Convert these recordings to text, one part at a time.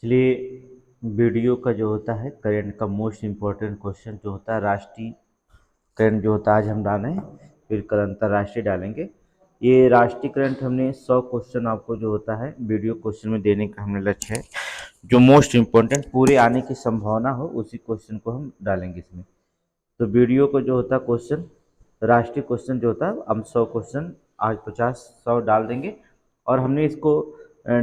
चलिए, वीडियो का जो होता है करंट का मोस्ट इम्पोर्टेंट क्वेश्चन जो होता है राष्ट्रीय करंट जो होता है आज हम डालें, फिर कल अंतर्राष्ट्रीय डालेंगे। ये राष्ट्रीय करंट हमने 100 क्वेश्चन आपको जो होता है वीडियो क्वेश्चन में देने का हमने लक्ष्य है। जो मोस्ट इम्पोर्टेंट पूरे आने की संभावना हो उसी क्वेश्चन को हम डालेंगे इसमें। तो वीडियो को जो होता है क्वेश्चन राष्ट्रीय क्वेश्चन जो होता है हम 100 क्वेश्चन आज 50-100 डाल देंगे। और हमने इसको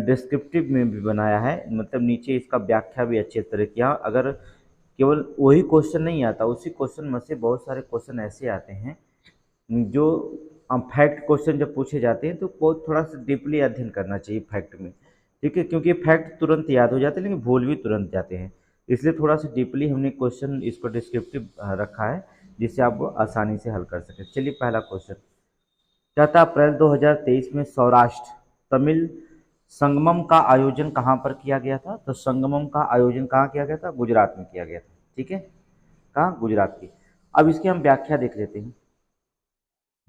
डिस्क्रिप्टिव में भी बनाया है, मतलब नीचे इसका व्याख्या भी अच्छे तरह किया। अगर केवल वही क्वेश्चन नहीं आता, उसी क्वेश्चन में से बहुत सारे क्वेश्चन ऐसे आते हैं जो फैक्ट क्वेश्चन जब पूछे जाते हैं तो बहुत थोड़ा सा डीपली अध्ययन करना चाहिए फैक्ट में, ठीक है, क्योंकि फैक्ट तुरंत याद हो जाते हैं लेकिन भूल भी तुरंत जाते हैं। इसलिए थोड़ा सा डीपली हमने क्वेश्चन इसको डिस्क्रिप्टिव रखा है जिससे आप वो आसानी से हल कर सकें। चलिए पहला क्वेश्चन, 4 अप्रैल 2023 में सौराष्ट्र तमिल संगमम का आयोजन कहाँ पर किया गया था? तो संगमम का आयोजन कहाँ किया गया था? गुजरात में किया गया था, ठीक है, कहाँ? गुजरात की। अब इसकी हम व्याख्या देख लेते हैं।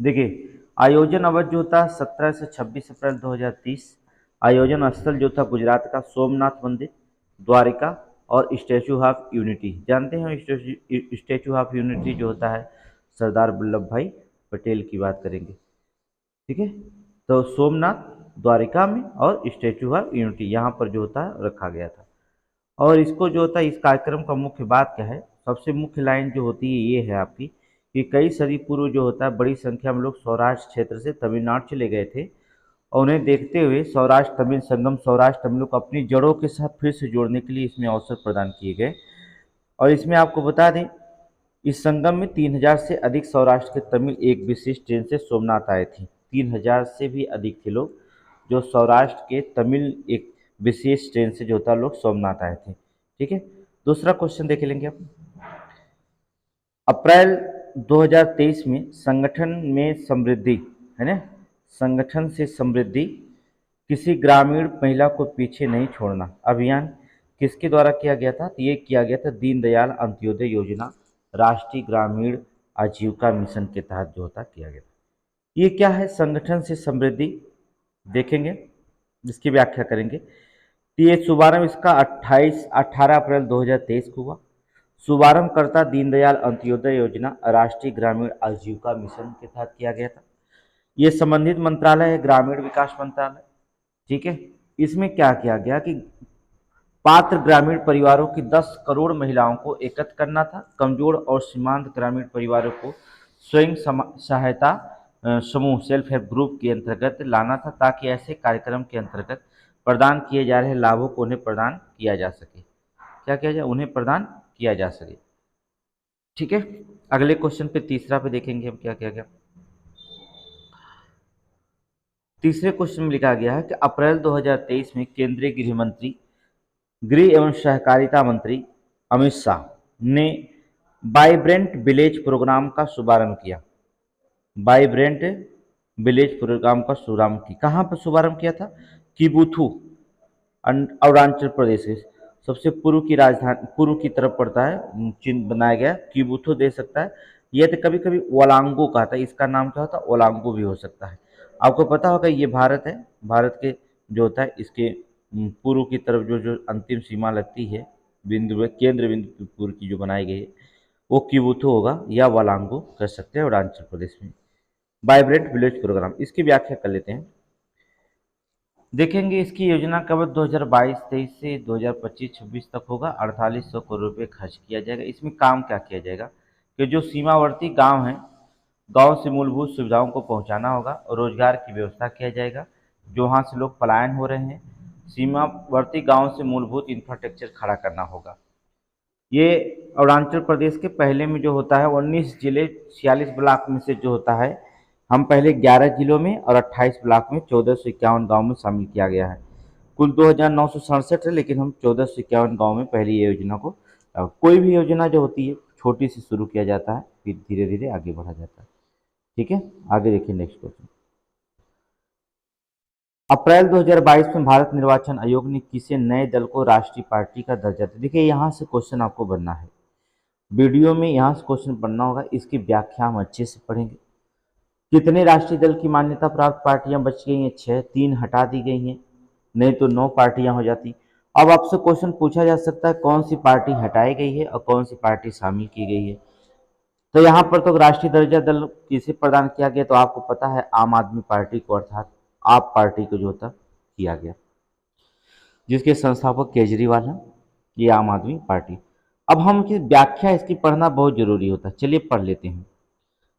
देखिए, आयोजन अवधि जो था 17 से 26 अप्रैल 2030। आयोजन स्थल जो था गुजरात का सोमनाथ मंदिर, द्वारिका और स्टैचू ऑफ यूनिटी। जानते हैं स्टैचू ऑफ यूनिटी जो होता है सरदार वल्लभ भाई पटेल की बात करेंगे, ठीक है। तो सोमनाथ, द्वारिका में और स्टैचू ऑफ यूनिटी यहाँ पर जो होता है रखा गया था। और इसको जो होता है इस कार्यक्रम का मुख्य बात क्या है? सबसे मुख्य लाइन जो होती है ये है आपकी कि कई सदी पूर्व जो होता है बड़ी संख्या में लोग सौराष्ट्र क्षेत्र से तमिलनाडु चले गए थे और उन्हें देखते हुए सौराष्ट्र तमिल संगम सौराष्ट्र तमिलों को अपनी जड़ों के साथ फिर से जोड़ने के लिए इसमें अवसर प्रदान किए गए। और इसमें आपको बता दें इस संगम में 3000 से अधिक सौराष्ट्र के तमिल एक विशेष ट्रेन से सोमनाथ आए थे। 3000 से भी अधिक थे लोग जो सौराष्ट्र के तमिल एक विशेष ट्रेन से जो था लोग सोमनाथ आए थे, ठीक है। दूसरा क्वेश्चन देख लेंगे आप। अप्रैल 2023 में संगठन में समृद्धि, है ना, संगठन से समृद्धि किसी ग्रामीण महिला को पीछे नहीं छोड़ना अभियान किसके द्वारा किया गया था? तो ये किया गया था दीनदयाल अंत्योदय योजना राष्ट्रीय ग्रामीण आजीविका मिशन के तहत जो होता किया गया था। ये क्या है संगठन से समृद्धि? देखेंगे, इसकी व्याख्या करेंगे। तो ये शुभारंभ इसका 18 अप्रैल 2023 को हुआ। शुभारंभकर्ता दीनदयाल अंत्योदय योजना राष्ट्रीय ग्रामीण आजीविका मिशन के तहत किया गया था। ये संबंधित मंत्रालय है ग्रामीण विकास मंत्रालय, ठीक है। इसमें क्या किया गया कि पात्र ग्रामीण परिवारों की 10 करोड़ महिलाओं को एकत्र करना था। कमजोर और सीमांत ग्रामीण परिवारों को स्वयं सहायता समूह सेल्फ हेल्प ग्रुप के अंतर्गत लाना था ताकि ऐसे कार्यक्रम के अंतर्गत प्रदान किए जा रहे लाभों को उन्हें प्रदान किया जा सके। क्या किया जाए? उन्हें प्रदान किया जा सके, ठीक है। अगले क्वेश्चन पे तीसरा पे देखेंगे हम क्या किया गया। तीसरे क्वेश्चन में लिखा गया है कि अप्रैल 2023 में केंद्रीय गृह मंत्री गृह एवं सहकारिता मंत्री अमित शाह ने वाइब्रेंट विलेज प्रोग्राम का शुभारंभ किया। वाइब्रेंट विलेज प्रोग्राम का शुभारंभ किया, कहाँ पर शुभारंभ किया था? किबुथु, अरुणाचल प्रदेश के सबसे पूर्व की राजधानी, पूर्व की तरफ पड़ता है, चिन्ह बनाया गया। किबुथु दे सकता है, यह तो कभी कभी ओलांगो कहता है, इसका नाम क्या होता है? ओलांगो भी हो सकता है। आपको पता होगा ये भारत है, भारत के जो होता है इसके पूर्व की तरफ जो जो अंतिम सीमा लगती है बिंदु केंद्र बिंदु पूर्व की जो बनाई गई है वो किबुथु होगा या वालांगो कर सकते हैं अरुणाचल प्रदेश में। वाइब्रेंट विलेज प्रोग्राम, इसकी व्याख्या कर लेते हैं। देखेंगे इसकी योजना का अवधि 2022-23 से 2025-26 तक होगा। 4800 करोड़ रुपये खर्च किया जाएगा। इसमें काम क्या किया जाएगा कि जो सीमावर्ती गांव हैं, गांव से मूलभूत सुविधाओं को पहुंचाना होगा और रोजगार की व्यवस्था किया जाएगा जो वहाँ से लोग पलायन हो रहे हैं। सीमावर्ती गांव से मूलभूत इंफ्रास्ट्रक्चर खड़ा करना होगा। ये अरुणाचल प्रदेश के पहले में जो होता है 19 जिले 46 ब्लॉक में से जो होता है हम पहले 11 जिलों में और 28 ब्लॉक में 1451 गाँव में शामिल किया गया है। कुल 2967 है लेकिन हम 1451 गाँव में पहली ये योजना को कोई भी योजना जो होती है छोटी से शुरू किया जाता है फिर धीरे धीरे आगे बढ़ा जाता है, ठीक है। आगे देखिए नेक्स्ट क्वेश्चन। अप्रैल 2022 में भारत निर्वाचन आयोग ने किसी नए दल को राष्ट्रीय पार्टी का दर्जा दिया। देखिए यहाँ से क्वेश्चन आपको बनना है, वीडियो में यहाँ से क्वेश्चन पढ़ना होगा, इसकी व्याख्या हम अच्छे से पढ़ेंगे। कितने राष्ट्रीय दल की मान्यता प्राप्त पार्टियां बच गई हैं? 6, 3 हटा दी गई हैं, नहीं तो 9 पार्टियां हो जाती। अब आपसे क्वेश्चन पूछा जा सकता है कौन सी पार्टी हटाई गई है और कौन सी पार्टी शामिल की गई है। तो यहाँ पर तो राष्ट्रीय दर्जा दल किसे प्रदान किया गया, तो आपको पता है आम आदमी पार्टी को, अर्थात आप पार्टी को जो था किया गया, जिसके संस्थापक केजरीवाल हैं, ये आम आदमी पार्टी। अब हम की व्याख्या इसकी पढ़ना बहुत जरूरी होता है, चलिए पढ़ लेते हैं।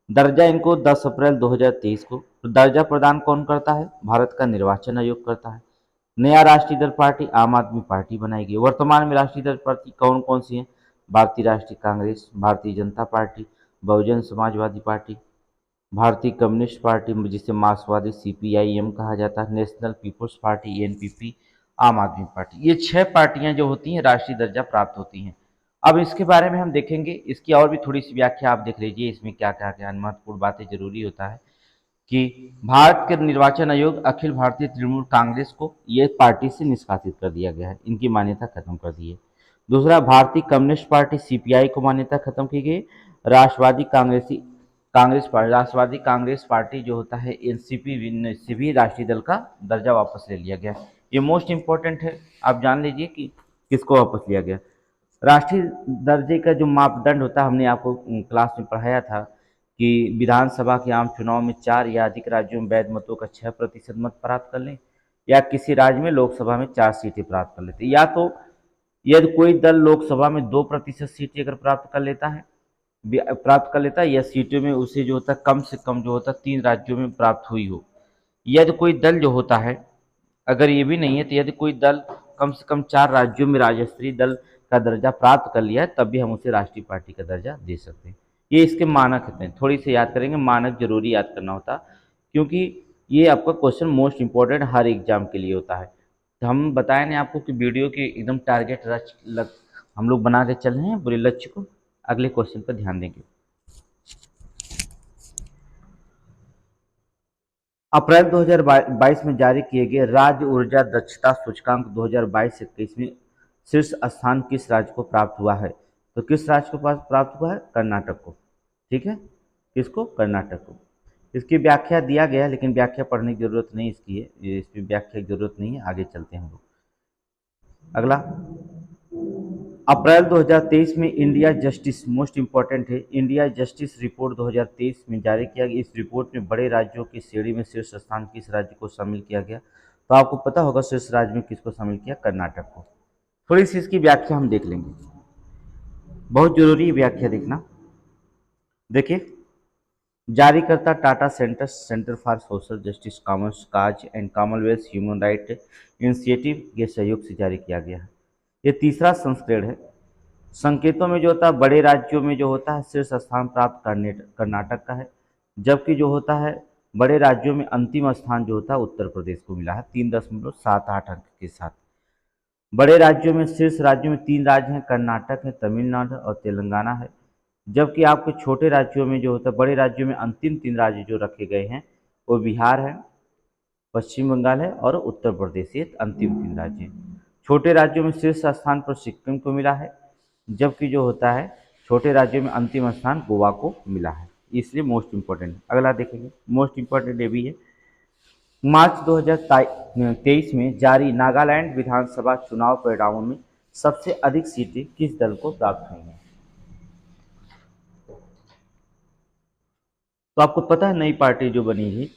दर्जा इनको 10 अप्रैल 2023 को, तो दर्जा प्रदान कौन करता है, भारत का निर्वाचन आयोग करता है। नया राष्ट्रीय दल पार्टी आम आदमी पार्टी बनाएगी। वर्तमान में राष्ट्रीय दल पार्टी कौन कौन सी है, भारतीय राष्ट्रीय कांग्रेस, भारतीय जनता पार्टी, बहुजन समाजवादी पार्टी, भारतीय कम्युनिस्ट पार्टी जिसे मार्क्सवादी सीपीआईएम कहा जाता है, नेशनल पीपुल्स पार्टी एनपीपी, आम आदमी पार्टी। ये 6 पार्टियां जो होती हैं राष्ट्रीय दर्जा प्राप्त होती हैं। अब इसके बारे में हम देखेंगे, इसकी और भी थोड़ी सी व्याख्या आप देख लीजिए, इसमें क्या क्या क्या महत्वपूर्ण बातें जरूरी होता है कि भारत के निर्वाचन आयोग अखिल भारतीय तृणमूल कांग्रेस को ये पार्टी से निष्कासित कर दिया गया है, इनकी मान्यता खत्म कर दी है। दूसरा, भारतीय कम्युनिस्ट पार्टी सीपीआई को मान्यता खत्म की गई। राष्ट्रवादी राष्ट्रवादी कांग्रेस पार्टी जो होता है एनसीपी से भी राष्ट्रीय दल का दर्जा वापस ले लिया गया। ये मोस्ट इंपॉर्टेंट है, आप जान लीजिए कि किसको वापस लिया गया। राष्ट्रीय दर्जे का जो मापदंड होता है, हमने आपको क्लास में पढ़ाया था कि विधानसभा के आम चुनाव में 4 या अधिक राज्यों में वैध मतों का 6% मत प्राप्त कर लें, या किसी राज्य में लोकसभा में 4 सीटें प्राप्त कर लेते, या तो यदि कोई दल लोकसभा में 2% सीटें अगर प्राप्त कर लेता है या सीटों में उसे जो होता है कम से कम जो होता है 3 राज्यों में प्राप्त हुई हो। यदि कोई दल जो होता है, अगर ये भी नहीं है, तो यदि कोई दल कम से कम 4 राज्यों में राज्य स्तरीय दल का दर्जा प्राप्त कर लिया है, तब भी हम उसे राष्ट्रीय पार्टी का दर्जा दे सकते हैं। ये इसके मानक होते हैं, थोड़ी सी याद करेंगे, मानक जरूरी याद करना होता, क्योंकि ये आपका क्वेश्चन मोस्ट इंपॉर्टेंट हर एग्जाम के लिए होता है। तो हम बताए नहीं आपको कि वीडियो के एकदम टारगेट हम लोग बना के चल रहे हैं पूरे लक्ष्य को। अगले क्वेश्चन पर ध्यान देंगे। अप्रैल 2022 में जारी किए गए राज्य ऊर्जा दक्षता सूचकांक 2022-21 में शीर्ष स्थान किस राज्य को प्राप्त हुआ है, तो किस राज्य को प्राप्त हुआ है, कर्नाटक को। ठीक है, किसको, कर्नाटक को। इसकी व्याख्या दिया गया, लेकिन व्याख्या पढ़ने की जरूरत नहीं इसकी है, इसकी व्याख्या की जरूरत नहीं है, आगे चलते हैं हम लोग। अगला, अप्रैल 2023 में इंडिया जस्टिस, मोस्ट इंपॉर्टेंट है, इंडिया जस्टिस रिपोर्ट 2023 में जारी किया गया। इस रिपोर्ट में बड़े राज्यों की श्रेणी में शीर्ष स्थान किस राज्य को शामिल किया गया, तो आपको पता होगा शीर्ष राज्य में किसको शामिल किया, कर्नाटक को। थोड़ी सी इसकी व्याख्या हम देख लेंगे, बहुत जरूरी व्याख्या देखना। देखिए, जारीकर्ता Tata centre for social justice commerce cause and Commonwealth human right initiative के सहयोग से जारी किया गया है। ये तीसरा संस्करण है। संकेतों में जो होता है बड़े राज्यों में जो होता है शीर्ष स्थान प्राप्त कर्नाटक का है, जबकि जो होता है बड़े राज्यों में अंतिम स्थान जो होता है उत्तर प्रदेश को मिला है 3.78 अंक के साथ। बड़े राज्यों में शीर्ष राज्यों में 3 राज्य हैं, कर्नाटक है, तमिलनाडु और तेलंगाना है। जबकि आपके छोटे राज्यों में जो होता है, बड़े राज्यों में अंतिम 3 राज्य जो रखे गए हैं वो बिहार है, पश्चिम बंगाल है और उत्तर प्रदेश, ये अंतिम 3 राज्य हैं। छोटे राज्यों में शीर्ष स्थान पर सिक्किम को मिला है, जबकि जो होता है छोटे राज्यों में अंतिम स्थान गोवा को मिला है, इसलिए मोस्ट इंपॉर्टेंट। अगला देखेंगे, मोस्ट इंपॉर्टेंट ये भी है। मार्च 2023 में जारी नागालैंड विधानसभा चुनाव परिणामों में सबसे अधिक सीटें किस दल को प्राप्त हुई हैं, तो आपको पता है नई पार्टी जो बनी है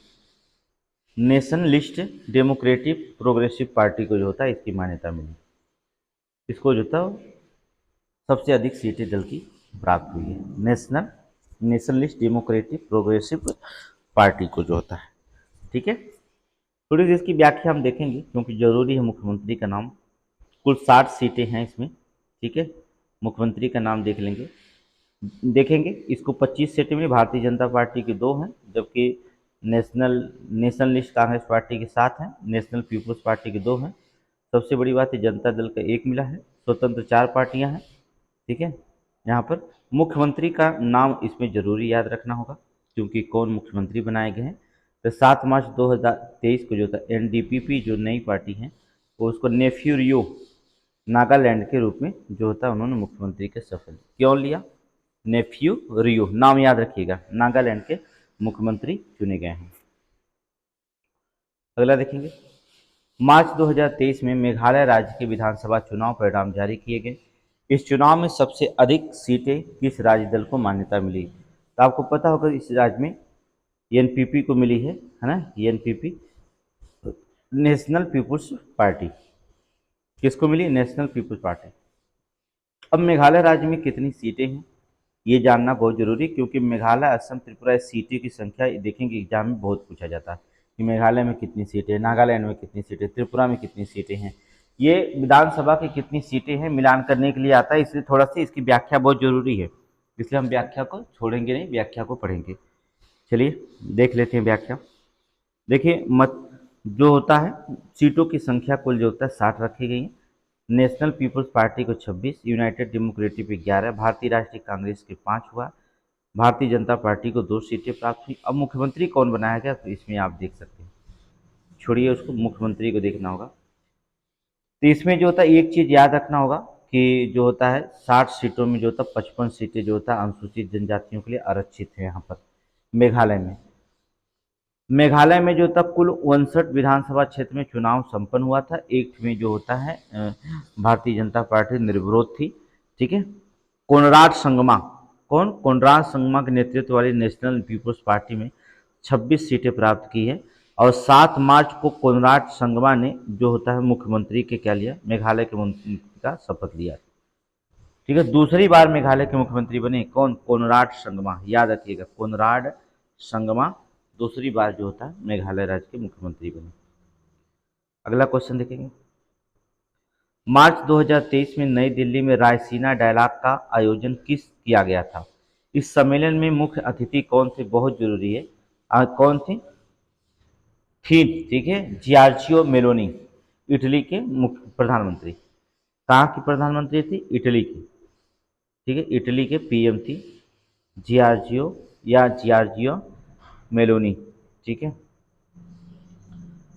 नेशनलिस्ट डेमोक्रेटिक प्रोग्रेसिव पार्टी को जो होता है इसकी मान्यता मिली, इसको जो था सबसे अधिक सीटें दल की प्राप्त हुई है, नेशनलिस्ट डेमोक्रेटिक प्रोग्रेसिव पार्टी को जो होता है। ठीक है, थोड़ी सी इसकी व्याख्या हम देखेंगे क्योंकि जरूरी है। मुख्यमंत्री का नाम, कुल 60 सीटें हैं इसमें। ठीक है, मुख्यमंत्री का नाम देखेंगे इसको 25 सीटें में भारतीय जनता पार्टी की 2 हैं, जबकि नेशनलिस्ट कांग्रेस पार्टी के 7 हैं, नेशनल पीपुल्स पार्टी के 2 हैं। सबसे बड़ी बात है जनता दल का 1 मिला है, स्वतंत्र 4 पार्टियां हैं। ठीक है, यहाँ पर मुख्यमंत्री का नाम इसमें जरूरी याद रखना होगा क्योंकि कौन मुख्यमंत्री बनाए गए हैं। तो 7 मार्च 2023 को जो था एनडीपीपी जो नई पार्टी है वो उसको नेफ्यू रियो नागालैंड के रूप में जो होता है उन्होंने मुख्यमंत्री के शपथ क्यों लिया, नेफ्यू रियो नाम याद रखिएगा, नागालैंड के मुख्यमंत्री चुने गए हैं। अगला देखेंगे, मार्च 2023 में मेघालय राज्य के विधानसभा चुनाव परिणाम जारी किए गए। इस चुनाव में सबसे अधिक सीटें किस राज्य दल को मान्यता मिली? तो आपको पता होगा इस राज्य में एनपीपी को मिली है ना, एनपीपी, नेशनल पीपुल्स पार्टी। किसको मिली? National people's party. अब मेघालय राज्य में कितनी सीटें हैं ये जानना बहुत जरूरी, क्योंकि मेघालय, असम, त्रिपुरा सीटों की संख्या देखेंगे एग्जाम में बहुत पूछा जाता है कि मेघालय में कितनी सीटें, नागालैंड में कितनी सीटें, त्रिपुरा में कितनी सीटें हैं, ये विधानसभा की कितनी सीटें हैं मिलान करने के लिए आता है। इसलिए थोड़ा सा इसकी व्याख्या बहुत जरूरी है, इसलिए हम व्याख्या को छोड़ेंगे नहीं, व्याख्या को पढ़ेंगे। चलिए देख लेते हैं व्याख्या। देखिए मत जो होता है, सीटों की संख्या कुल जो होता है 60 रखी गई है। नेशनल पीपल्स पार्टी को 26, यूनाइटेड डेमोक्रेटिक पे 11, भारतीय राष्ट्रीय कांग्रेस के 5 हुआ, भारतीय जनता पार्टी को 2 सीटें प्राप्त हुई। अब मुख्यमंत्री कौन बनाया गया तो इसमें आप देख सकते हैं, छोड़िए उसको, मुख्यमंत्री को देखना होगा। तो इसमें जो होता है एक चीज़ याद रखना होगा कि जो होता है 60 सीटों में जो होता है 55 सीटें जो होता है अनुसूचित जनजातियों के लिए आरक्षित है। यहाँ पर मेघालय में जो था कुल 59 विधानसभा क्षेत्र में चुनाव संपन्न हुआ था। एक में जो होता है भारतीय जनता पार्टी निर्विरोध थी, ठीक है। कोनराड संगमा, कौन? कोनराड संगमा के नेतृत्व वाली नेशनल पीपुल्स पार्टी में 26 सीटें प्राप्त की है। और 7 मार्च को कोनराड संगमा ने जो होता है मुख्यमंत्री के क्या लिया? मेघालय के मुख्यमंत्री का शपथ लिया, ठीक है। दूसरी बार मेघालय के मुख्यमंत्री बने कौन? कोनराड संगमा, याद रखिएगा, कोनराड संगमा दूसरी बार जो होता है मेघालय राज्य के मुख्यमंत्री बने। अगला क्वेश्चन देखेंगे। मार्च 2023 में नई दिल्ली में रायसीना डायलॉग का आयोजन किया गया था? इस सम्मेलन में मुख्य अतिथि कौन थे? बहुत जरूरी है, कौन थे? थी, ठीक है, जियार्जियो मेलोनी, इटली के मुख्य प्रधानमंत्री। कहाँ की प्रधानमंत्री थी? इटली की, ठीक है, इटली के पीएम थी जियार्जियो मेलोनी, ठीक है।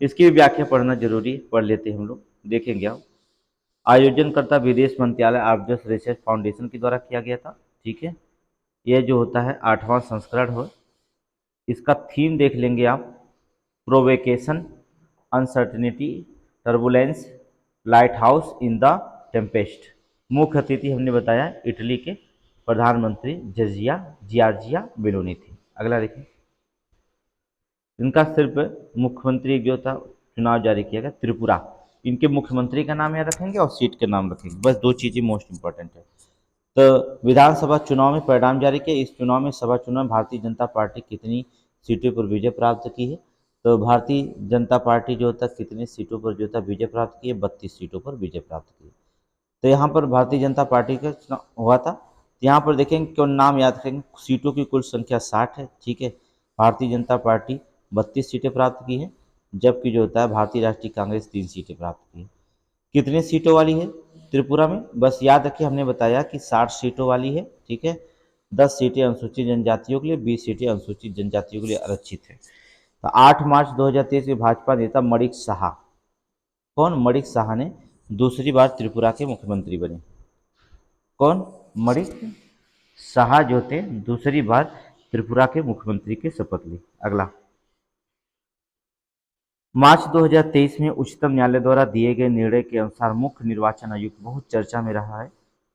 इसकी भी व्याख्या पढ़ना जरूरी है, पढ़ लेते हैं हम लोग, देखेंगे आप। आयोजनकर्ता विदेश मंत्रालय आर्बस रिसर्च फाउंडेशन के द्वारा किया गया था, ठीक है। यह जो होता है 8वां संस्करण हो। इसका थीम देख लेंगे आप, provocation, uncertainty, turbulence, light house in the Tempest. मुख्य अतिथि हमने बताया इटली के प्रधानमंत्री जियार्जिया मेलोनी थी। अगला देखिए, इनका सिर्फ मुख्यमंत्री जो था चुनाव जारी किया गया त्रिपुरा, इनके मुख्यमंत्री का नाम याद रखेंगे और सीट के नाम रखेंगे, बस 2 चीज़ें मोस्ट इंपॉर्टेंट है। तो विधानसभा चुनाव में परिणाम जारी किया। इस चुनाव में सभा चुनाव भारतीय जनता पार्टी कितनी सीटों पर विजय प्राप्त की है? तो भारतीय जनता पार्टी जो होता है कितनी सीटों पर जो था विजय प्राप्त की है? 32 सीटों पर विजय प्राप्त की। तो यहाँ पर भारतीय जनता पार्टी का चुनाव हुआ था। यहाँ पर देखेंगे क्यों, नाम याद रखेंगे, सीटों की कुल संख्या 60 है, ठीक है। भारतीय जनता पार्टी 32 सीटें प्राप्त की हैं, जबकि जो होता है भारतीय राष्ट्रीय कांग्रेस 3 सीटें प्राप्त की है। कितनी सीटों वाली है त्रिपुरा में? बस याद रखिए, हमने बताया कि 60 सीटों वाली है, ठीक है। 10 सीटें अनुसूचित जनजातियों के लिए, 20 सीटें अनुसूचित जनजातियों के लिए आरक्षित है। तो 8 मार्च 2023 में भाजपा नेता मणिक साहा, कौन? मणिक साहा ने दूसरी बार त्रिपुरा के मुख्यमंत्री बने। कौन? मणिक साहा जो थे दूसरी बार त्रिपुरा के मुख्यमंत्री की शपथ ली। अगला, मार्च 2023 में उच्चतम न्यायालय द्वारा दिए गए निर्णय के अनुसार मुख्य निर्वाचन आयुक्त बहुत चर्चा में रहा है।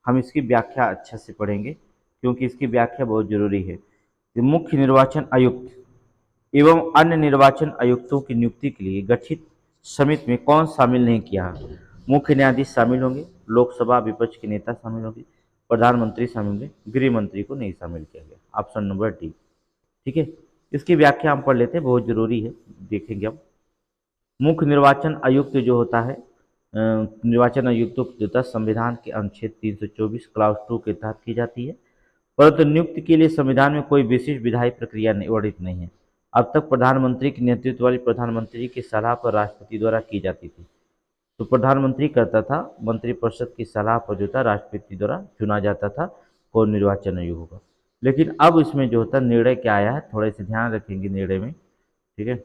हम इसकी व्याख्या अच्छे से पढ़ेंगे क्योंकि इसकी व्याख्या बहुत जरूरी है। कि मुख्य निर्वाचन आयुक्त एवं अन्य निर्वाचन आयुक्तों की नियुक्ति के लिए गठित समिति में कौन शामिल नहीं किया है? मुख्य न्यायाधीश शामिल होंगे, लोकसभा विपक्ष के नेता शामिल होंगे, प्रधानमंत्री शामिल होंगे, गृह मंत्री को नहीं शामिल किया गया। ऑप्शन नंबर डी, ठीक है। इसकी व्याख्या हम पढ़ लेते हैं, बहुत जरूरी है, देखेंगे हम। मुख्य निर्वाचन आयुक्त जो होता है, निर्वाचन आयुक्तों की जो संविधान के अनुच्छेद 324 क्लास 2 के तहत की जाती है, परंतु नियुक्ति के लिए संविधान में कोई विशिष्ट विधायी प्रक्रिया वर्णित नहीं है। अब तक प्रधानमंत्री के नेतृत्व वाली प्रधानमंत्री की सलाह पर राष्ट्रपति द्वारा की जाती थी। तो प्रधानमंत्री करता था, मंत्रिपरिषद की सलाह पर जो था राष्ट्रपति द्वारा चुना जाता था कौन निर्वाचन आयोग होगा। लेकिन अब इसमें जो होता निर्णय क्या आया है, थोड़े से ध्यान रखेंगे निर्णय में, ठीक है।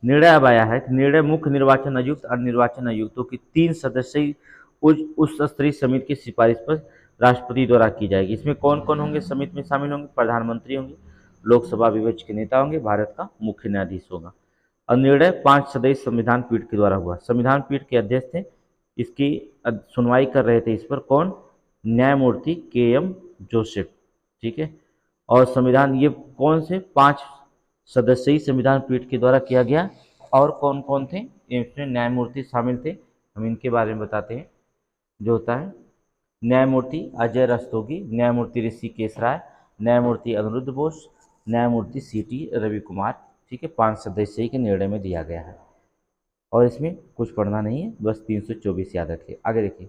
निर्णय अब आया है कि निर्णय मुख्य निर्वाचन आयुक्त और निर्वाचन आयुक्तों की 3 सदस्यीय उच्च स्तरीय समिति की सिफारिश पर राष्ट्रपति द्वारा की जाएगी। इसमें कौन कौन होंगे समिति में शामिल होंगे? प्रधानमंत्री होंगे, लोकसभा विपक्ष के नेता होंगे, भारत का मुख्य न्यायाधीश होगा। और निर्णय 5 सदस्य संविधान पीठ के द्वारा हुआ। संविधान पीठ के अध्यक्ष थे, इसकी सुनवाई कर रहे थे इस पर कौन, न्यायमूर्ति के.एम. जोसेफ, ठीक है। और संविधान ये कौन से 5 सदस्यीय संविधान पीठ के द्वारा किया गया, और कौन कौन थे इसमें न्यायमूर्ति शामिल थे, हम इनके बारे में बताते हैं। जो होता है न्यायमूर्ति अजय रस्तोगी, न्यायमूर्ति ऋषिकेश राय, न्यायमूर्ति अनिरुद्ध बोस, न्यायमूर्ति सी.टी. रवि कुमार, ठीक है। 5 सदस्यीय के निर्णय में दिया गया है, और इसमें कुछ पढ़ना नहीं है, बस 324 याद रखिए। आगे देखिए,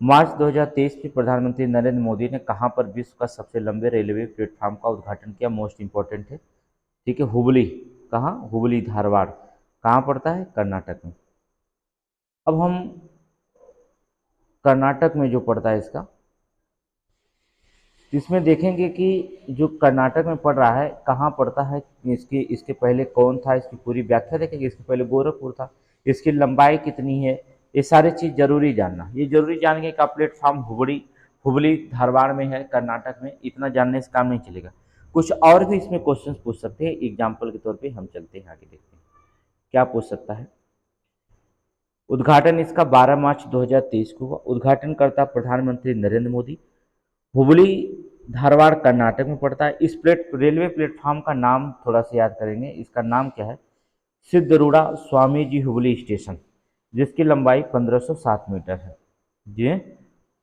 मार्च 2023 में प्रधानमंत्री नरेंद्र मोदी ने कहां पर विश्व का सबसे लंबे रेलवे प्लेटफॉर्म का उद्घाटन किया, मोस्ट इंपॉर्टेंट है, ठीक है। हुबली, कहाँ, हुबली धारवाड़, कहाँ पड़ता है, कर्नाटक में। अब हम कर्नाटक में जो पड़ता है इसका, इसमें देखेंगे कि जो कर्नाटक में पड़ रहा है कहाँ पड़ता है, इसके पहले कौन था, इसकी पूरी व्याख्या देखेंगे। इसके पहले गोरखपुर था, इसकी लंबाई कितनी है, ये सारी चीज़ जरूरी जानना। ये जरूरी जानेंगे का प्लेटफॉर्म हुबली धारवाड़ में है, कर्नाटक में। इतना जानने से काम नहीं चलेगा, कुछ और भी इसमें क्वेश्चन पूछ सकते हैं। एग्जाम्पल के तौर पर हम चलते हैं आगे, देखते हैं क्या पूछ सकता है। उद्घाटन इसका 12 मार्च 2023 को हुआ। उद्घाटन करता प्रधानमंत्री नरेंद्र मोदी। हुबली धारवाड़ कर्नाटक में पड़ता है। इस रेलवे प्लेटफॉर्म का नाम थोड़ा सा याद करेंगे, इसका नाम क्या है, सिद्धरूढ़ा स्वामी जी हुबली स्टेशन, जिसकी लंबाई 1507 मीटर है। ये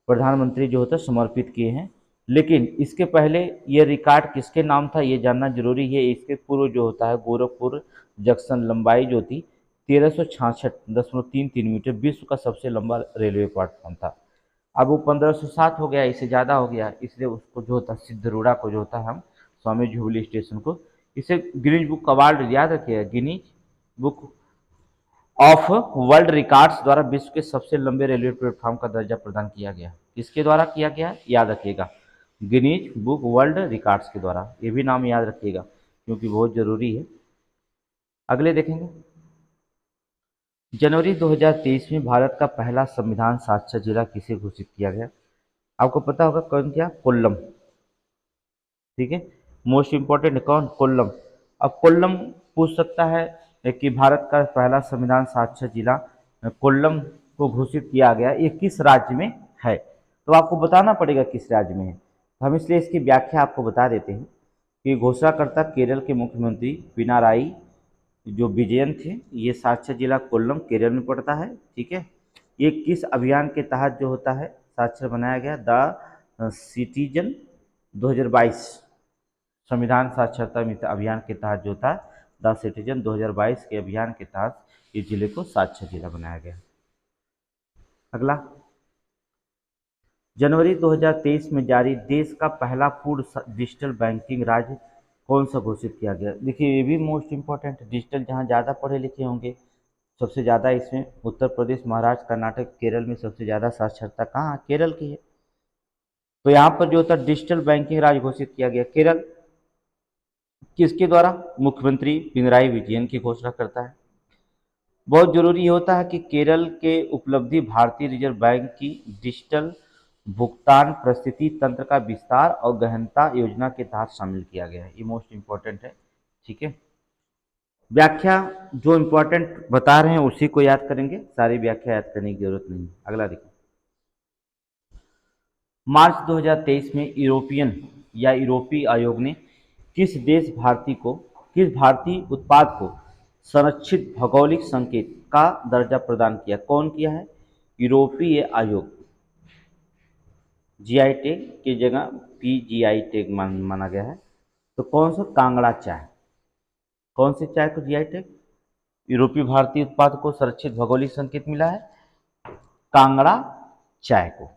प्रधानमंत्री जो होता है समर्पित किए हैं। लेकिन इसके पहले ये रिकॉर्ड किसके नाम था ये जानना जरूरी है। इसके पूर्व जो होता है गोरखपुर जंक्शन लंबाई जो थी 1366.33 मीटर, विश्व का सबसे लंबा रेलवे प्लेटफॉर्म था। अब वो 1507 हो गया, इससे ज़्यादा हो गया, इसलिए उसको जो होता है सिद्धरूढ़ा को जो होता है हम स्वामी जी हुबली स्टेशन को, इसे गिनीज बुक अवार्ड याद रखिएगा, Guinness book of world records द्वारा विश्व के सबसे लंबे रेलवे प्लेटफॉर्म का दर्जा प्रदान किया गया। किसके द्वारा किया गया याद रखिएगा, गिनीज बुक वर्ल्ड रिकॉर्ड्स के द्वारा। ये भी नाम याद रखिएगा क्योंकि बहुत जरूरी है। अगले देखेंगे, जनवरी 2023 में भारत का पहला संविधान साक्षर जिला किसे घोषित किया गया। आपको पता होगा कौन किया, कोल्लम, ठीक है। मोस्ट इंपॉर्टेंट कौन, कोल्लम। अब कोल्लम पूछ सकता है कि भारत का पहला संविधान साक्षर जिला कोल्लम को घोषित किया गया, ये किस राज्य में है, तो आपको बताना पड़ेगा किस राज्य में है। हम इसलिए इसकी व्याख्या आपको बता देते हैं कि घोषणाकर्ता केरल के मुख्यमंत्री पिनाराई जो विजयन थे, ये साक्षर जिला कोल्लम केरल में पड़ता है, ठीक है। ये किस अभियान के तहत जो होता है साक्षर बनाया गया, द सिटीजन 2022 संविधान साक्षरता अभियान के तहत जो था द सिटीजन 2022 के अभियान के तहत इस जिले को साक्षर जिला बनाया गया। अगला, जनवरी 2023 में जारी देश का पहला पूर्ण डिजिटल बैंकिंग राज्य कौन सा घोषित किया गया। देखिए ये भी मोस्ट इंपॉर्टेंट, डिजिटल जहाँ ज़्यादा पढ़े लिखे होंगे सबसे ज़्यादा इसमें उत्तर प्रदेश, महाराष्ट्र, कर्नाटक, केरल में सबसे ज़्यादा साक्षरता कहाँ, केरल की है। तो यहाँ पर जो होता है डिजिटल बैंकिंग राज्य घोषित किया गया केरल, किसके द्वारा, मुख्यमंत्री पिनराई विजयन की घोषणा करता है। बहुत जरूरी होता है कि केरल के उपलब्धि भारतीय रिजर्व बैंक की डिजिटल भुगतान परिस्थिति तंत्र का विस्तार और गहनता योजना के तहत शामिल किया गया है, ये मोस्ट इंपॉर्टेंट है, ठीक है। व्याख्या जो इंपॉर्टेंट बता रहे हैं उसी को याद करेंगे, सारी व्याख्या याद करने की जरूरत नहीं। अगला देखिए, मार्च 2023 में यूरोपीय आयोग ने किस भारतीय उत्पाद को संरक्षित भौगोलिक संकेत का दर्जा प्रदान किया। कौन किया है, यूरोपीय आयोग। जीआई टैग की जगह पीजीआई टैग माना गया है। तो कौन सा, कांगड़ा चाय। कौन से चाय को जीआई टैग, यूरोपीय भारतीय उत्पाद को संरक्षित भौगोलिक संकेत मिला है, कांगड़ा चाय को।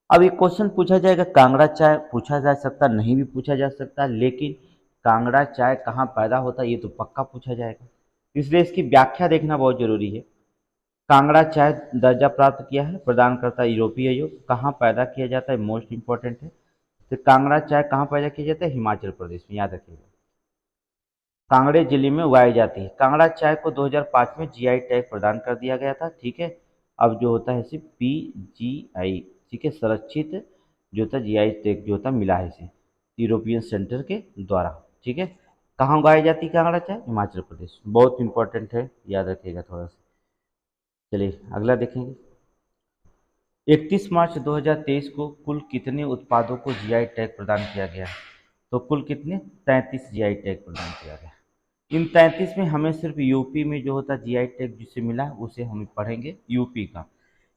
अब एक क्वेश्चन पूछा जाएगा, कांगड़ा चाय पूछा जा सकता, नहीं भी पूछा जा सकता, लेकिन कांगड़ा चाय कहाँ पैदा होता है ये तो पक्का पूछा जाएगा, इसलिए इसकी व्याख्या देखना बहुत जरूरी है। कांगड़ा चाय दर्जा प्राप्त किया है, प्रदान करता है यूरोपीय आयोग। कहाँ पैदा किया जाता है, मोस्ट इंपॉर्टेंट है। तो कांगड़ा चाय कहाँ पैदा किया जाता है, हिमाचल प्रदेश में, याद रखिएगा, कांगड़े जिले में उगाई जाती है। कांगड़ा चाय को 2005 में जीआई टैग प्रदान कर दिया गया था, ठीक है। अब जो होता है इसे पीजीआई, ठीक है, संरक्षित जो होता है जीआई टैग जो होता है मिला है इसे यूरोपियन सेंटर के द्वारा, ठीक है। कहाँ उगाई जाती है कांगड़ा चाय? हिमाचल प्रदेश। बहुत इंपॉर्टेंट है, याद रखिएगा थोड़ा सा। चलिए अगला देखेंगे। 31 मार्च 2023 को कुल कितने उत्पादों को जीआई टैग प्रदान किया गया? तो कुल कितने? 33 जीआई टैग प्रदान किया गया। इन 33 में हमें सिर्फ यूपी में जो होता जीआई टैग जिसे मिला उसे हम पढ़ेंगे, यूपी का।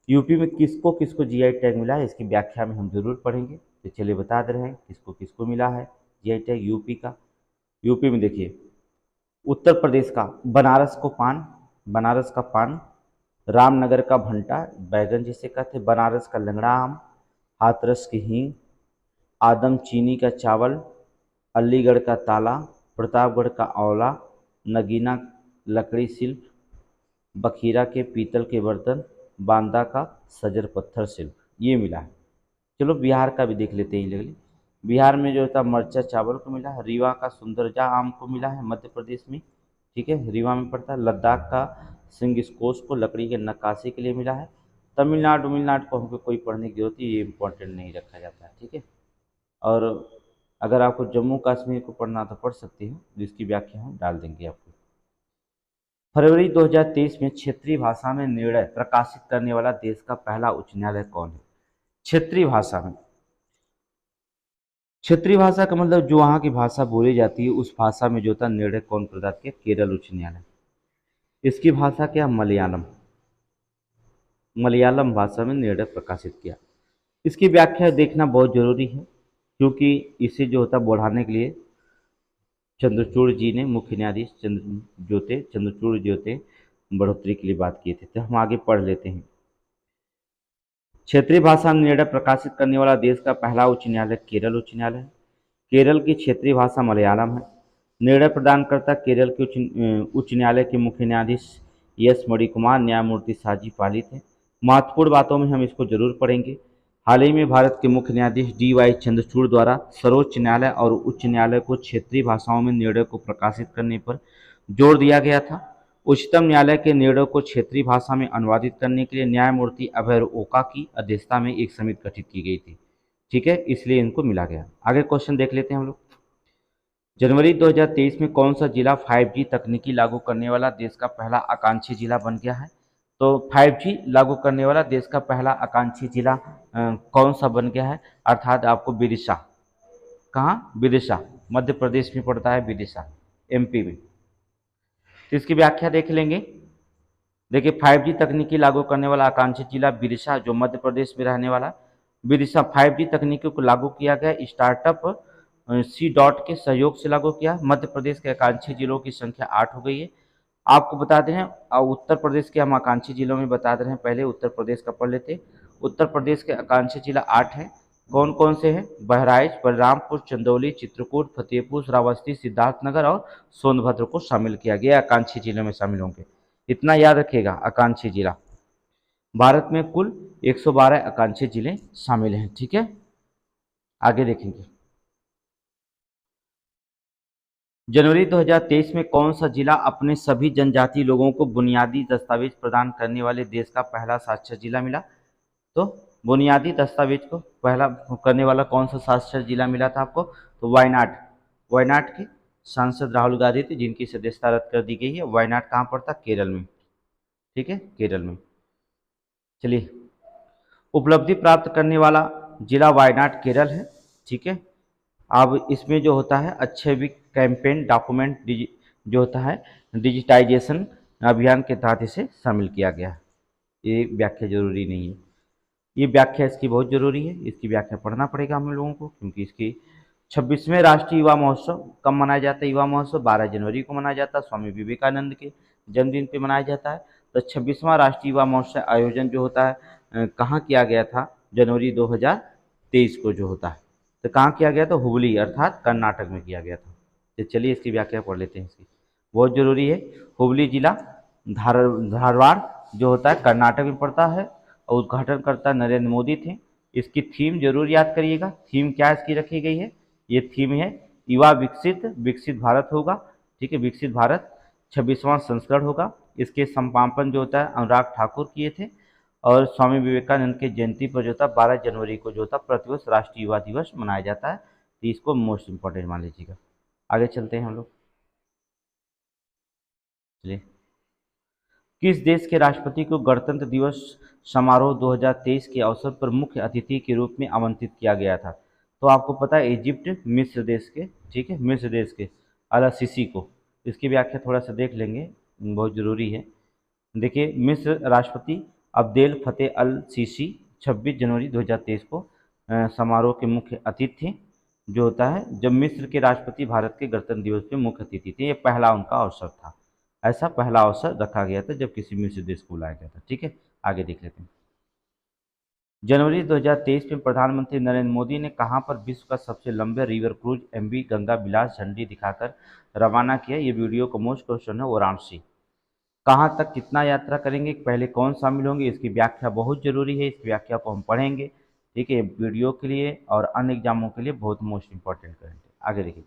यूपी में किसको किसको जीआई टैग मिला है इसकी व्याख्या में हम जरूर पढ़ेंगे। तो चलिए बता दे रहे हैं किसको किसको मिला है जीआई टैग यूपी का। यूपी में देखिए, उत्तर प्रदेश का बनारस को पान, बनारस का पान, रामनगर का भंटा, बैगन जिसे कहते हैं, बनारस का लंगड़ा आम, हाथरस की हींग, आदम चीनी का चावल, अलीगढ़ का ताला, प्रतापगढ़ का आंवला, नगीना लकड़ी शिल्प, बखीरा के पीतल के बर्तन, बांदा का सजर पत्थर शिल्प, ये मिला है। चलो बिहार का भी देख लेते हैं लगली। बिहार में जो था मरचा चावल को मिला है, रीवा का सुंदरजा आम को मिला है मध्य प्रदेश में, ठीक है, रीवा में पड़ता है। लद्दाख का सिंगिस्कोस को लकड़ी के नक्काशी के लिए मिला है। तमिलनाडु को हमको कोई पढ़ने की जरूरत है, ये इंपॉर्टेंट नहीं रखा जाता है, ठीक है। और अगर आपको जम्मू कश्मीर को पढ़ना तो पढ़ सकते हो, जिसकी व्याख्या हम डाल देंगे आपको। फरवरी 2023 में क्षेत्रीय भाषा में निर्णय प्रकाशित करने वाला देश का पहला उच्च न्यायालय कौन है? क्षेत्रीय भाषा में, क्षेत्रीय भाषा का मतलब जो वहाँ की भाषा बोली जाती है उस भाषा में जो था निर्णय कौन प्रदान किया? केरल उच्च न्यायालय। इसकी भाषा क्या? मलयालम। मलयालम भाषा में निर्णय प्रकाशित किया। इसकी व्याख्या देखना बहुत जरूरी है, क्योंकि इसे जो होता बढ़ाने के लिए चंद्रचूड़ जी ने, मुख्य न्यायाधीश चंद्रचूड़ जी होते, बढ़ोतरी के लिए बात किए थे। तो हम आगे पढ़ लेते हैं। क्षेत्रीय भाषा में निर्णय प्रकाशित करने वाला देश का पहला उच्च न्यायालय केरल उच्च न्यायालय है। केरल की क्षेत्रीय भाषा मलयालम है। निर्णय प्रदान करता केरल के उच्च न्यायालय के मुख्य न्यायाधीश एस मणिकुमार, न्यायमूर्ति साजी पाली थे। महत्वपूर्ण बातों में हम इसको जरूर पढ़ेंगे। हाल ही में भारत के मुख्य न्यायाधीश DY चंद्रचूड़ द्वारा सर्वोच्च न्यायालय और उच्च न्यायालय को क्षेत्रीय भाषाओं में निर्णय को प्रकाशित करने पर जोर दिया गया था। उच्चतम न्यायालय के निर्णय को क्षेत्रीय भाषा में अनुवादित करने के लिए न्यायमूर्ति अभय ओका की अध्यक्षता में एक समिति गठित की गई थी, ठीक है, इसलिए इनको मिला गया। आगे क्वेश्चन देख लेते हैं हम लोग। जनवरी 2023 में कौन सा जिला 5G तकनीकी लागू करने वाला देश का पहला आकांक्षी जिला बन गया है? तो 5G लागू करने वाला देश का पहला आकांक्षी जिला कौन सा बन गया है? अर्थात आपको विदिशा, कहाँ? विदिशा, मध्य प्रदेश में पड़ता है विदिशा, MP में। तो इसकी व्याख्या देख लेंगे। देखिए 5G तकनीकी लागू करने वाला आकांक्षी जिला विदिशा, जो मध्य प्रदेश में रहने वाला विदिशा, 5G तकनीकी को लागू किया गया स्टार्टअप C के सहयोग से लागू किया। मध्य प्रदेश के आकांक्षी जिलों की संख्या 8 हो गई है। आपको बता दें उत्तर प्रदेश के हम आकांक्षी जिलों में बता दे रहे हैं, पहले उत्तर प्रदेश का पढ़ लेते। उत्तर प्रदेश के आकांक्षी जिला 8 हैं। कौन कौन से हैं? बहराइच, बलरामपुर, चंदौली, चित्रकूट, फतेहपुर, श्रावस्ती, सिद्धार्थनगर और सोनभद्र को शामिल किया गया, आकांक्षी जिलों में शामिल होंगे। इतना याद रखिएगा, आकांक्षी जिला। भारत में कुल 112 आकांक्षी जिले शामिल हैं, ठीक है। आगे देखेंगे। जनवरी 2023 में कौन सा जिला अपने सभी जनजातीय लोगों को बुनियादी दस्तावेज प्रदान करने वाले देश का पहला साक्षर जिला मिला? तो बुनियादी दस्तावेज को पहला करने वाला कौन सा साक्षर जिला मिला था आपको? तो वायनाड। वायनाड के सांसद राहुल गांधी थे, जिनकी सदस्यता रद्द कर दी गई है। वायनाड कहाँ पड़ता? केरल में, ठीक है, केरल में। चलिए, उपलब्धि प्राप्त करने वाला जिला वायनाड केरल है, ठीक है। अब इसमें जो होता है अच्छे भी कैंपेन डॉक्यूमेंट जो होता है डिजिटाइजेशन अभियान के तहत इसे शामिल किया गया है। ये व्याख्या जरूरी नहीं है, ये व्याख्या इसकी बहुत जरूरी है, इसकी व्याख्या पढ़ना पड़ेगा हम लोगों को, क्योंकि इसकी 26वें राष्ट्रीय युवा महोत्सव कब मनाया जाता है? युवा महोत्सव 12 जनवरी को मनाया जाता है, स्वामी विवेकानंद के जन्मदिन पे मनाया जाता है। तो 26वां राष्ट्रीय युवा महोत्सव आयोजन जो होता है कहाँ किया गया था? जनवरी 2023 को जो होता है, तो कहाँ किया गया था? हुबली अर्थात कर्नाटक में किया गया था। तो चलिए इसकी व्याख्या पढ़ लेते हैं, इसकी बहुत जरूरी है। हुबली जिला धारवाड़ जो होता है कर्नाटक में पड़ता है, और उद्घाटनकर्ता नरेंद्र मोदी थे। इसकी थीम जरूर याद करिएगा। थीम क्या इसकी रखी गई है? ये थीम है युवा विकसित, विकसित भारत होगा, ठीक है, विकसित भारत 26वां संस्करण होगा। इसके समापन जो होता है अनुराग ठाकुर किए थे, और स्वामी विवेकानंद के जयंती पर जो था 12 जनवरी को जो था प्रतिवर्ष राष्ट्रीय युवा दिवस मनाया जाता है। तो इसको मोस्ट इंपॉर्टेंट मान लीजिएगा। आगे चलते हैं हम लोग। चलिए, किस देश के राष्ट्रपति को गणतंत्र दिवस समारोह 2023 के अवसर पर मुख्य अतिथि के रूप में आमंत्रित किया गया था? तो आपको पता है इजिप्ट, मिस्र देश के, ठीक है, मिस्र देश के अल सीसी को। इसकी व्याख्या थोड़ा सा देख लेंगे, बहुत ज़रूरी है। देखिए, मिस्र राष्ट्रपति अब्देल फतेह अल सीसी 26 जनवरी 2023 को समारोह के मुख्य अतिथि थे, जो होता है जब मिस्र के राष्ट्रपति भारत के गणतंत्र दिवस में मुख्य अतिथि थे। ये पहला उनका अवसर था, ऐसा पहला अवसर रखा गया था जब किसी मिस्र देश को बुलाया गया था। ठीक है, आगे देख लेते हैं। जनवरी 2023 में प्रधानमंत्री नरेंद्र मोदी ने कहां पर विश्व का सबसे लंबे रिवर क्रूज एमवी गंगा विलास झंडी दिखाकर रवाना किया? ये वीडियो का मोस्ट क्वेश्चन है। वाराणसी। कहाँ तक कितना यात्रा करेंगे, पहले कौन शामिल होंगे, इसकी व्याख्या बहुत जरूरी है। इस व्याख्या को हम पढ़ेंगे, ठीक है, वीडियो के लिए और अन्य एग्जामों के लिए बहुत मोस्ट इंपॉर्टेंट करेंगे। आगे देखिए,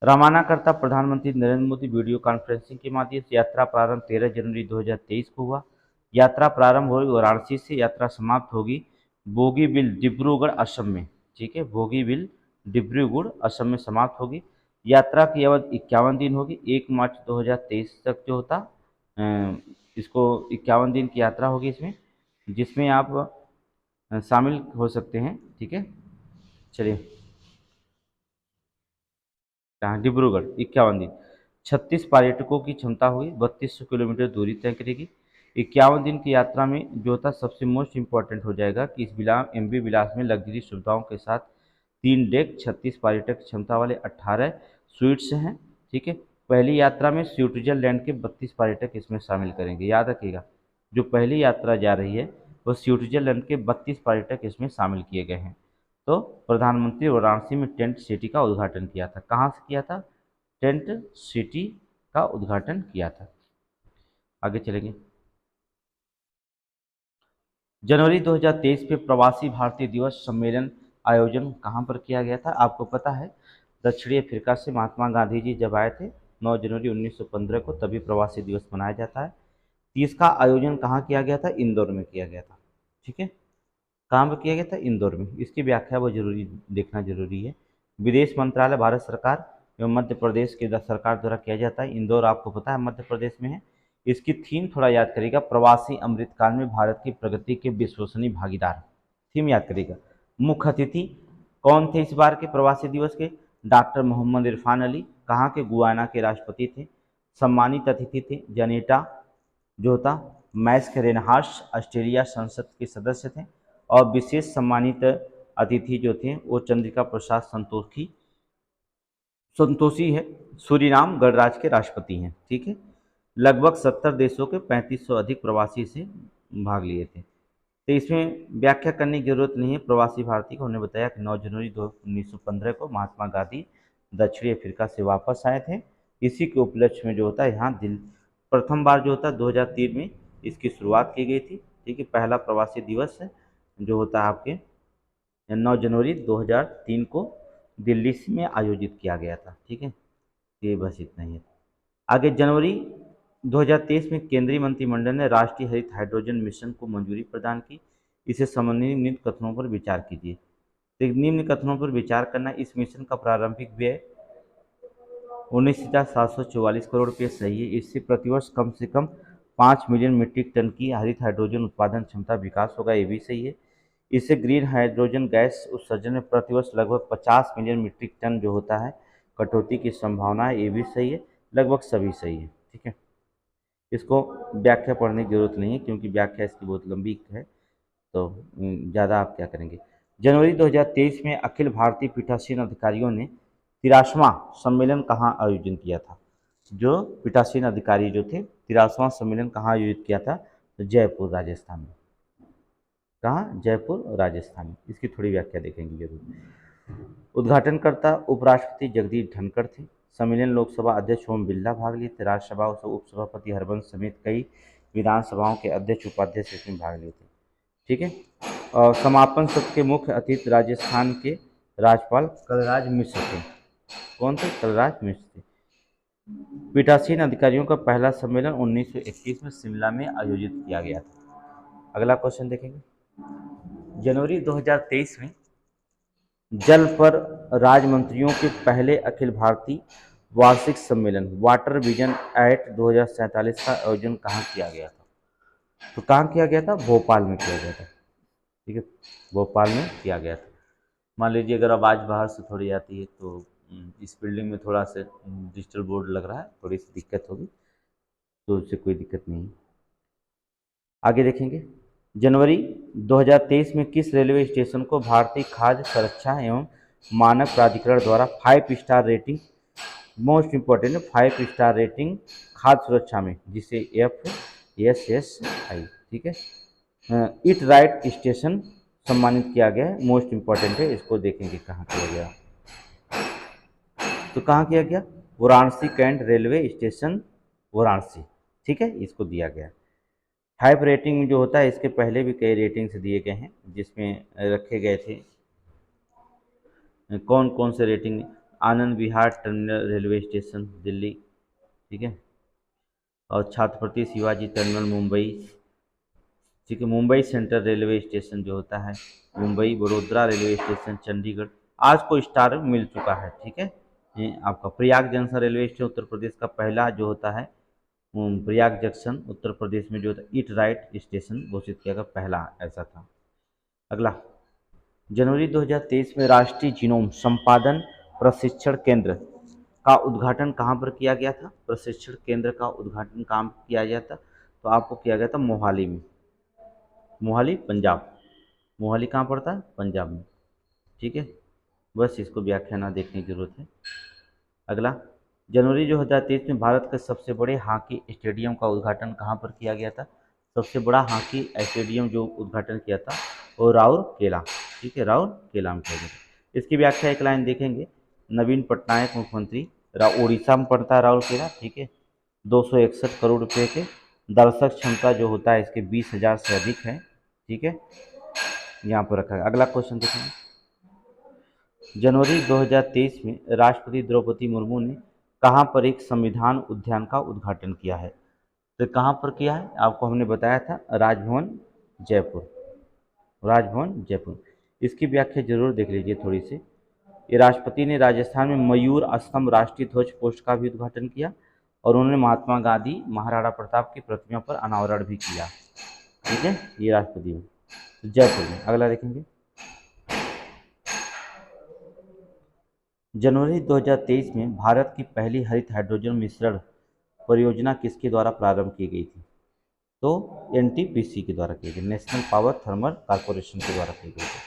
रवाना करता प्रधानमंत्री नरेंद्र मोदी वीडियो कॉन्फ्रेंसिंग के माध्यम से। यात्रा प्रारंभ 13 जनवरी 2023 को हुआ। यात्रा प्रारंभ होगी वाराणसी से, यात्रा समाप्त होगी बोगीबिल डिब्रूगढ़ असम में। ठीक है, बोगीबिल डिब्रूगढ़ असम में समाप्त होगी। यात्रा की अवधि 51 दिन होगी। 1 मार्च 2023 तक जो होता इसको 51 दिन की यात्रा होगी इसमें, जिसमें आप शामिल हो सकते हैं। ठीक है, चलिए, कहाँ? डिब्रूगढ़ 51 दिन। 36 पर्यटकों की क्षमता होगी। 3200 किलोमीटर दूरी तय करेगी। 51 दिन की यात्रा में जो होता सबसे मोस्ट इम्पॉर्टेंट हो जाएगा कि इस एमवी विलास में लग्जरी सुविधाओं के साथ 3 डेक, 36 पर्यटक क्षमता वाले 18 स्वीट्स हैं। ठीक है, पहली यात्रा में स्विट्जरलैंड के 32 पर्यटक इसमें शामिल करेंगे। याद रखिएगा, जो पहली यात्रा जा रही है वो स्विट्जरलैंड के 32 पर्यटक इसमें शामिल किए गए हैं। तो प्रधानमंत्री वाराणसी में टेंट सिटी का उद्घाटन किया था। कहाँ से किया था? टेंट सिटी का उद्घाटन किया था। आगे चलेंगे। जनवरी 2023 में प्रवासी भारतीय दिवस सम्मेलन आयोजन कहाँ पर किया गया था? आपको पता है, दक्षिणी अफ्रीका से महात्मा गांधी जी जब आए थे 9 जनवरी 1915 को, तभी प्रवासी दिवस मनाया जाता है। इसका आयोजन कहाँ किया गया था? इंदौर में किया गया था। ठीक है, कहाँ पर किया गया था? इंदौर में। इसकी व्याख्या वो जरूरी देखना जरूरी है। विदेश मंत्रालय भारत सरकार एवं मध्य प्रदेश के सरकार द्वारा किया जाता है। इंदौर आपको पता है मध्य प्रदेश में है। इसकी थीम थोड़ा याद करिएगा, प्रवासी अमृतकाल में भारत की प्रगति के विश्वसनीय भागीदार। थीम याद करिएगा। मुख्य अतिथि कौन थे इस बार के प्रवासी दिवस के? डॉक्टर मोहम्मद इरफान अली, कहाँ के? गुयाना के राष्ट्रपति थे। सम्मानित अतिथि थे जनेटा जो था मैस्करेनहाश, ऑस्ट्रेलिया संसद के सदस्य थे। और विशेष सम्मानित अतिथि जो थे वो चंद्रिका प्रसाद संतोषी है, सूरीनाम गणराज्य के राष्ट्रपति हैं। ठीक है, लगभग 70 देशों के 3500 अधिक प्रवासी से भाग लिए थे। तो इसमें व्याख्या करने की जरूरत नहीं है। प्रवासी भारतीय को हमने बताया कि 9 जनवरी 1915 को महात्मा गांधी दक्षिणी अफ्रीका से वापस आए थे। इसी के उपलक्ष्य में जो होता है यहाँ प्रथम बार जो होता है 2003 में इसकी शुरुआत की गई थी। ठीक है, पहला प्रवासी दिवस जो होता है आपके 9 जनवरी 2003 को दिल्ली में आयोजित किया गया था। ठीक है, ये बस इतना ही है। आगे, जनवरी 2023 में केंद्रीय मंत्रिमंडल ने राष्ट्रीय हरित हाइड्रोजन मिशन को मंजूरी प्रदान की। इसे संबंधित निम्न कथनों पर विचार कीजिए। तो निम्न कथनों पर विचार करना, इस मिशन का प्रारंभिक व्यय 19,744 करोड़ रुपये सही है। इससे प्रतिवर्ष कम से कम 5 मिलियन मीट्रिक टन की हरित हाइड्रोजन उत्पादन क्षमता विकास होगा, ये भी सही है। इससे ग्रीन हाइड्रोजन गैस उत्सर्जन में प्रतिवर्ष लगभग 50 मिलियन मीट्रिक टन जो होता है कटौती की संभावना है, ये भी सही है। लगभग सभी सही है। ठीक है, इसको व्याख्या पढ़ने की जरूरत नहीं है क्योंकि व्याख्या इसकी बहुत लंबी है, तो ज़्यादा आप क्या करेंगे। जनवरी 2023 में अखिल भारतीय पीठासीन अधिकारियों ने 83वां सम्मेलन कहाँ आयोजन किया था? जो पीठासीन अधिकारी जो थे 83वां सम्मेलन कहाँ आयोजित किया था? तो जयपुर राजस्थान में। कहाँ? जयपुर राजस्थान में। इसकी थोड़ी व्याख्या देखेंगे जरूर। उद्घाटनकर्ता उपराष्ट्रपति जगदीप धनखड़ थे। सम्मेलन लोकसभा अध्यक्ष ओम बिरला भाग लिए थे। राज्यसभा उपसभापति हरवंश समेत कई विधानसभाओं के अध्यक्ष उपाध्यक्ष इसमें भाग लिए थे। ठीक है, और समापन सत्र के मुख्य अतिथि राजस्थान के राज्यपाल कलराज मिश्र थे। कौन थे? कलराज मिश्र थे। पीठासीन अधिकारियों का पहला सम्मेलन 1921 में शिमला में आयोजित किया गया था। अगला क्वेश्चन देखेंगे। जनवरी 2023 में जल पर राज्य मंत्रियों के पहले अखिल भारतीय वार्षिक सम्मेलन वाटर विजन एट 2047 का आयोजन कहाँ किया गया था? तो कहाँ किया गया था? भोपाल में किया गया था। ठीक है, भोपाल में किया गया था। मान लीजिए अगर आवाज़ बाहर से थोड़ी आती है तो इस बिल्डिंग में थोड़ा सा डिजिटल बोर्ड लग रहा है, थोड़ी सी दिक्कत होगी, तो उससे कोई दिक्कत नहीं। आगे देखेंगे, जनवरी 2023 में किस रेलवे स्टेशन को भारतीय खाद्य सुरक्षा एवं मानक प्राधिकरण द्वारा 5 स्टार रेटिंग, मोस्ट इम्पोर्टेंट है 5 स्टार रेटिंग खाद्य सुरक्षा में, जिसे FSSI, ठीक है, इट राइट स्टेशन सम्मानित किया गया है। मोस्ट इम्पोर्टेंट है, इसको देखेंगे कहाँ किया गया। तो कहाँ किया गया? Varanasi cantt railway station Varanasi, ठीक है, इसको दिया गया। 5 रेटिंग जो होता है, इसके पहले भी कई रेटिंग्स दिए गए हैं, जिसमें रखे गए थे कौन कौन से rating, Anand Vihar terminal railway station Delhi, ठीक है, और छत्रपति शिवाजी टर्मिनल मुंबई, ठीक है, मुंबई सेंट्रल रेलवे स्टेशन जो होता है मुंबई, वडोदरा रेलवे स्टेशन चंडीगढ़, आज को स्टार मिल चुका है, ठीक है। ये आपका Prayag junction railway station Uttar Pradesh का पहला जो होता है, प्रयाग जंक्शन उत्तर प्रदेश में जो होता है इट राइट स्टेशन घोषित किया गया, पहला ऐसा था। अगला, जनवरी 2023 में राष्ट्रीय जीनोम संपादन प्रशिक्षण केंद्र का उद्घाटन कहाँ पर किया गया था? प्रशिक्षण केंद्र का उद्घाटन कहाँ किया गया था? तो आपको किया गया था मोहाली में, मोहाली पंजाब। मोहाली कहाँ पड़ता है? पंजाब में, ठीक है, बस इसको व्याख्या ना देखने की जरूरत है। अगला, जनवरी 2023 में भारत के सबसे बड़े हॉकी स्टेडियम का उद्घाटन कहाँ पर किया गया था? सबसे बड़ा हॉकी स्टेडियम जो उद्घाटन किया था वो राउरकेला, ठीक है, राउरकेला में किया गया था। इसकी व्याख्या एक लाइन देखेंगे, नवीन पटनायक मुख्यमंत्री, उड़ीसा में पड़ता है राउरकेला, ठीक है, 261 करोड़ रुपये के, दर्शक क्षमता जो होता है इसके 20,000 से अधिक है, ठीक है, यहाँ पर रखा है। अगला क्वेश्चन देखेंगे, जनवरी 2023 में राष्ट्रपति द्रौपदी मुर्मू ने कहाँ पर एक संविधान उद्यान का उद्घाटन किया है? तो कहाँ पर किया है? आपको हमने बताया था राजभवन जयपुर, राजभवन जयपुर। इसकी व्याख्या जरूर देख लीजिए थोड़ी सी। ये राष्ट्रपति ने राजस्थान में मयूर स्तंभ राष्ट्रीय ध्वज पोस्ट का भी उद्घाटन किया और उन्होंने महात्मा गांधी महाराणा प्रताप की प्रतिमा पर अनावरण भी किया, ठीक है, ये राष्ट्रपति में, तो जयपुर में। अगला देखेंगे, जनवरी 2023 में भारत की पहली हरित हाइड्रोजन मिश्रण परियोजना किसके द्वारा प्रारंभ की गई थी? तो NTPC के द्वारा की गई, नेशनल पावर थर्मल कॉर्पोरेशन के द्वारा की गई थी,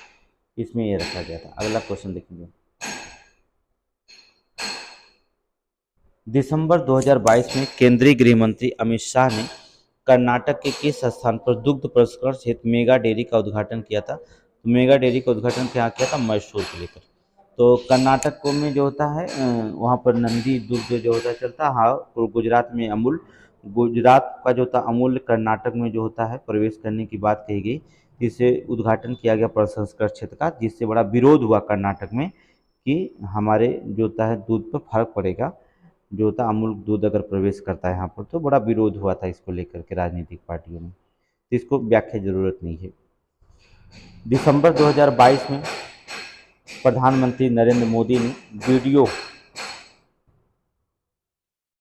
इसमें ये रखा गया था। अगला क्वेश्चन देखेंगे, दिसंबर 2022 में केंद्रीय गृह मंत्री अमित शाह ने कर्नाटक के किस स्थान पर दुग्ध प्रसंस्करण क्षेत्र मेगा डेयरी का उद्घाटन किया था? तो मेगा डेयरी का उद्घाटन क्या किया था? मैसूर को लेकर। तो कर्नाटक को में जो होता है वहाँ पर नंदी दुग्ध जो होता है चलता है, हाँ, गुजरात में अमूल, गुजरात का जो था अमूल कर्नाटक में जो होता है प्रवेश करने की बात कही गई, जिससे उद्घाटन किया गया प्रसंस्करण क्षेत्र का, जिससे बड़ा विरोध हुआ कर्नाटक में कि हमारे जो होता है दूध पर फर्क पड़ेगा, जो होता है अमूल दूध अगर प्रवेश करता है यहाँ पर, तो बड़ा विरोध हुआ था इसको लेकर के राजनीतिक पार्टियों में, तो इसको व्याख्या जरूरत नहीं है। दिसंबर 2022 में प्रधानमंत्री नरेंद्र मोदी ने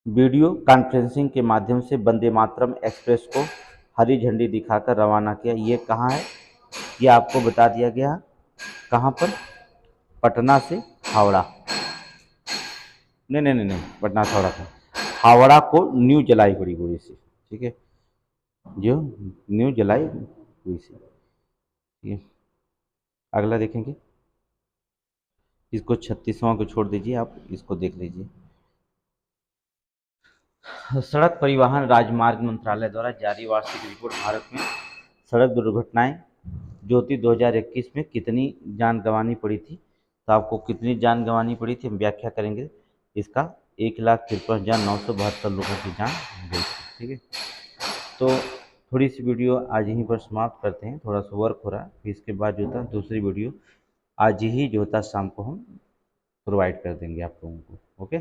वीडियो कॉन्फ्रेंसिंग के माध्यम से वंदे मातरम एक्सप्रेस को हरी झंडी दिखाकर रवाना किया। ये कहाँ है? ये आपको बता दिया गया, कहाँ पर? पटना से हावड़ा, नहीं, पटना से हावड़ा था, हावड़ा को न्यू जलपाईगुड़ी से, ठीक है, जो न्यू जलपाईगुड़ी से, ठीक है। अगला देखेंगे, इसको 36वां को छोड़ दीजिए, आप इसको देख लीजिए। सड़क परिवहन राजमार्ग मंत्रालय द्वारा जारी वार्षिक रिपोर्ट, भारत में सड़क दुर्घटनाएं जो थी 2021 में कितनी जान गंवानी पड़ी थी? तो आपको कितनी जान गंवानी पड़ी थी हम व्याख्या करेंगे इसका, 1,53,972 लोगों की जान गई थी, ठीक है। तो थोड़ी सी वीडियो आज यहीं पर समाप्त करते हैं, थोड़ा सा वर्क हो रहा है, फिर इसके बाद जो था दूसरी वीडियो आज ही जो था शाम को हम प्रोवाइड कर देंगे आप लोगों को, ओके।